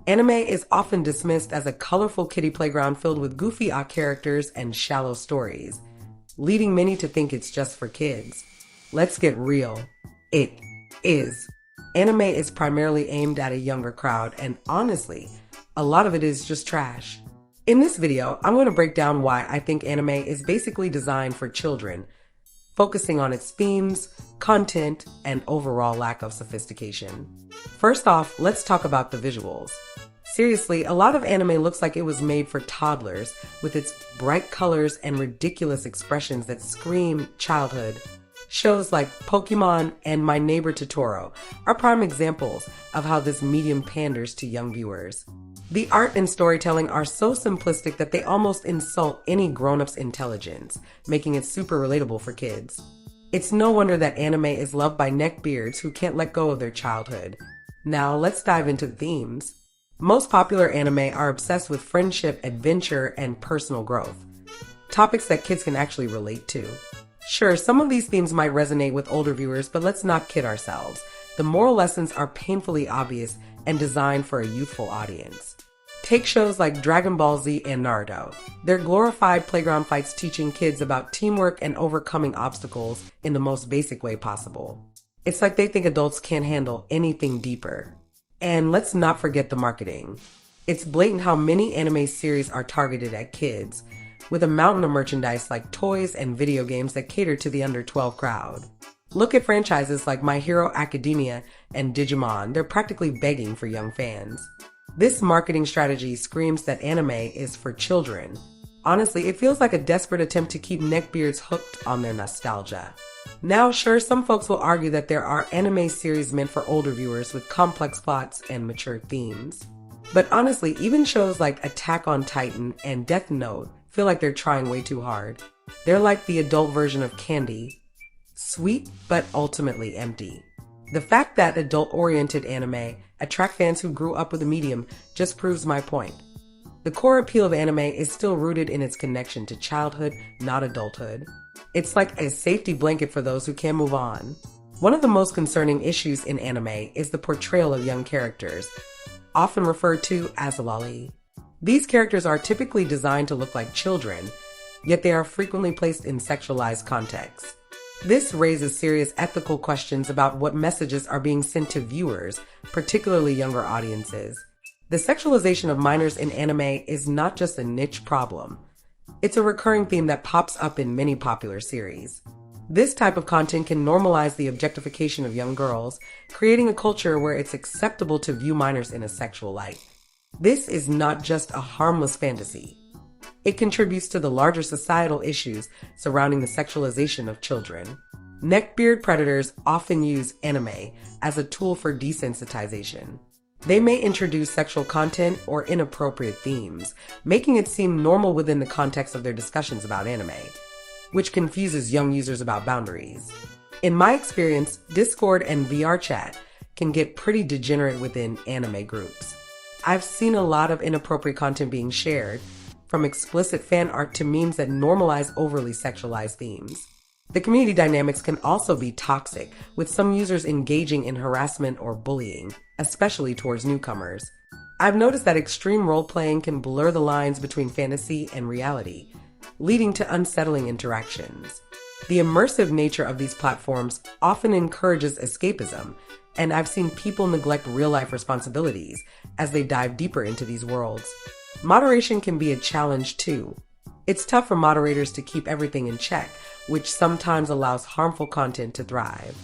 Anime is often dismissed as a colorful kiddie playground filled with goofy characters and shallow stories, leading many to think it's just for kids. Let's get real. It is. Anime is primarily aimed at a younger crowd, and honestly, a lot of it is just trash. In this video, I'm going to break down why I think anime is basically designed for children, focusing on its themes, content, and overall lack of sophistication. First off, let's talk about the visuals. Seriously, a lot of anime looks like it was made for toddlers, with its bright colors and ridiculous expressions that scream childhood. Shows like Pokemon and My Neighbor Totoro are prime examples of how this medium panders to young viewers. The art and storytelling are so simplistic that they almost insult any grown-up's intelligence, making it super relatable for kids. It's no wonder that anime is loved by neckbeards who can't let go of their childhood. Now let's dive into the themes. Most popular anime are obsessed with friendship, adventure, and personal growth, topics that kids can actually relate to. Sure, some of these themes might resonate with older viewers, but let's not kid ourselves. The moral lessons are painfully obvious and designed for a youthful audience. Take shows like Dragon Ball Z and Naruto. They're glorified playground fights teaching kids about teamwork and overcoming obstacles in the most basic way possible. It's like they think adults can't handle anything deeper. And let's not forget the marketing. It's blatant how many anime series are targeted at kids, with a mountain of merchandise like toys and video games that cater to the under 12 crowd. Look at franchises like My Hero Academia and Digimon. They're practically begging for young fans. This marketing strategy screams that anime is for children. Honestly, it feels like a desperate attempt to keep neckbeards hooked on their nostalgia. Now, sure, some folks will argue that there are anime series meant for older viewers with complex plots and mature themes. But honestly, even shows like Attack on Titan and Death Note feel like they're trying way too hard. They're like the adult version of candy. Sweet, but ultimately empty. The fact that adult-oriented anime attract fans who grew up with the medium just proves my point. The core appeal of anime is still rooted in its connection to childhood, not adulthood. It's like a safety blanket for those who can't move on. One of the most concerning issues in anime is the portrayal of young characters, often referred to as loli. These characters are typically designed to look like children, yet they are frequently placed in sexualized contexts. This raises serious ethical questions about what messages are being sent to viewers, particularly younger audiences. The sexualization of minors in anime is not just a niche problem. It's a recurring theme that pops up in many popular series. This type of content can normalize the objectification of young girls, creating a culture where it's acceptable to view minors in a sexual light. This is not just a harmless fantasy. It contributes to the larger societal issues surrounding the sexualization of children. Neckbeard predators often use anime as a tool for desensitization. They may introduce sexual content or inappropriate themes, making it seem normal within the context of their discussions about anime, which confuses young users about boundaries. In my experience, Discord and VRChat can get pretty degenerate within anime groups. I've seen a lot of inappropriate content being shared, from explicit fan art to memes that normalize overly sexualized themes. The community dynamics can also be toxic, with some users engaging in harassment or bullying, especially towards newcomers. I've noticed that extreme role-playing can blur the lines between fantasy and reality, leading to unsettling interactions. The immersive nature of these platforms often encourages escapism, and I've seen people neglect real-life responsibilities as they dive deeper into these worlds. Moderation can be a challenge too. It's tough for moderators to keep everything in check, which sometimes allows harmful content to thrive.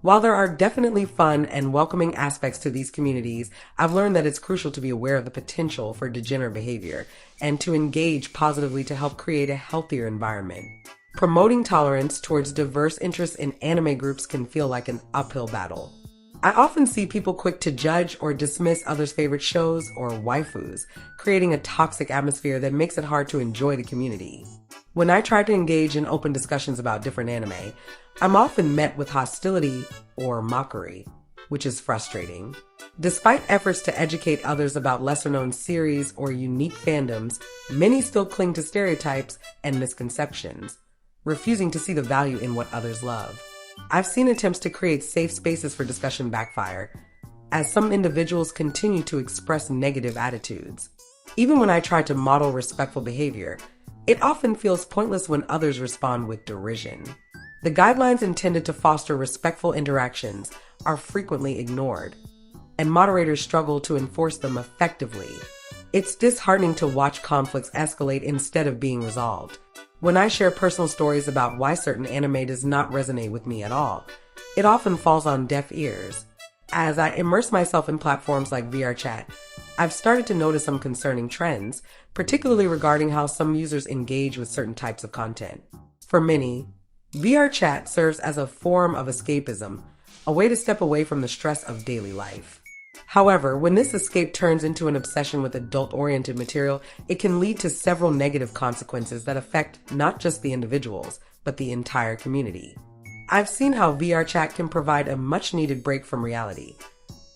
While there are definitely fun and welcoming aspects to these communities, I've learned that it's crucial to be aware of the potential for degenerate behavior and to engage positively to help create a healthier environment. Promoting tolerance towards diverse interests in anime groups can feel like an uphill battle. I often see people quick to judge or dismiss others' favorite shows or waifus, creating a toxic atmosphere that makes it hard to enjoy the community. When I try to engage in open discussions about different anime, I'm often met with hostility or mockery, which is frustrating. Despite efforts to educate others about lesser-known series or unique fandoms, many still cling to stereotypes and misconceptions, refusing to see the value in what others love. I've seen attempts to create safe spaces for discussion backfire, as some individuals continue to express negative attitudes. Even when I try to model respectful behavior, it often feels pointless when others respond with derision. The guidelines intended to foster respectful interactions are frequently ignored, and moderators struggle to enforce them effectively. It's disheartening to watch conflicts escalate instead of being resolved. When I share personal stories about why certain anime does not resonate with me at all, it often falls on deaf ears. As I immerse myself in platforms like VRChat, I've started to notice some concerning trends, particularly regarding how some users engage with certain types of content. For many, VRChat serves as a form of escapism, a way to step away from the stress of daily life. However, when this escape turns into an obsession with adult-oriented material, it can lead to several negative consequences that affect not just the individuals, but the entire community. I've seen how VRChat can provide a much-needed break from reality,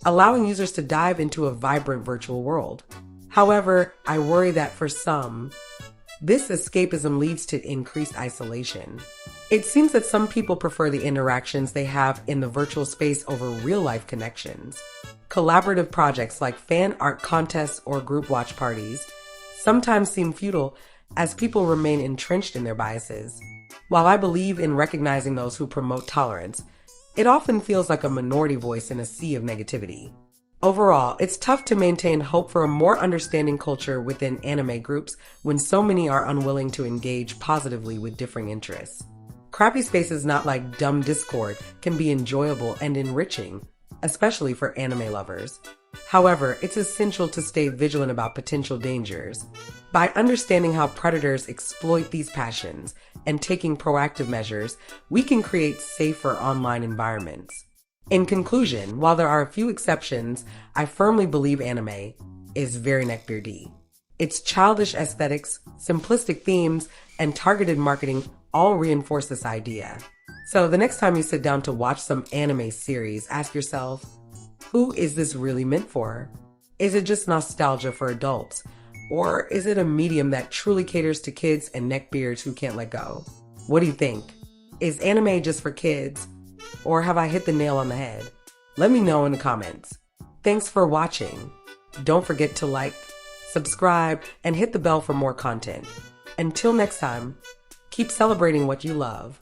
allowing users to dive into a vibrant virtual world. However, I worry that for some, this escapism leads to increased isolation. It seems that some people prefer the interactions they have in the virtual space over real-life connections. Collaborative projects like fan art contests or group watch parties sometimes seem futile as people remain entrenched in their biases. While I believe in recognizing those who promote tolerance, it often feels like a minority voice in a sea of negativity. Overall, it's tough to maintain hope for a more understanding culture within anime groups when so many are unwilling to engage positively with differing interests. Crappy spaces not like dumb Discord can be enjoyable and enriching, especially for anime lovers. However, it's essential to stay vigilant about potential dangers. By understanding how predators exploit these passions and taking proactive measures, we can create safer online environments. In conclusion, while there are a few exceptions, I firmly believe anime is very neckbeardy. Its childish aesthetics, simplistic themes, and targeted marketing all reinforce this idea. So the next time you sit down to watch some anime series, ask yourself, who is this really meant for? Is it just nostalgia for adults? Or is it a medium that truly caters to kids and neckbeards who can't let go? What do you think? Is anime just for kids? Or have I hit the nail on the head? Let me know in the comments. Thanks for watching. Don't forget to like, subscribe, and hit the bell for more content. Until next time, keep celebrating what you love.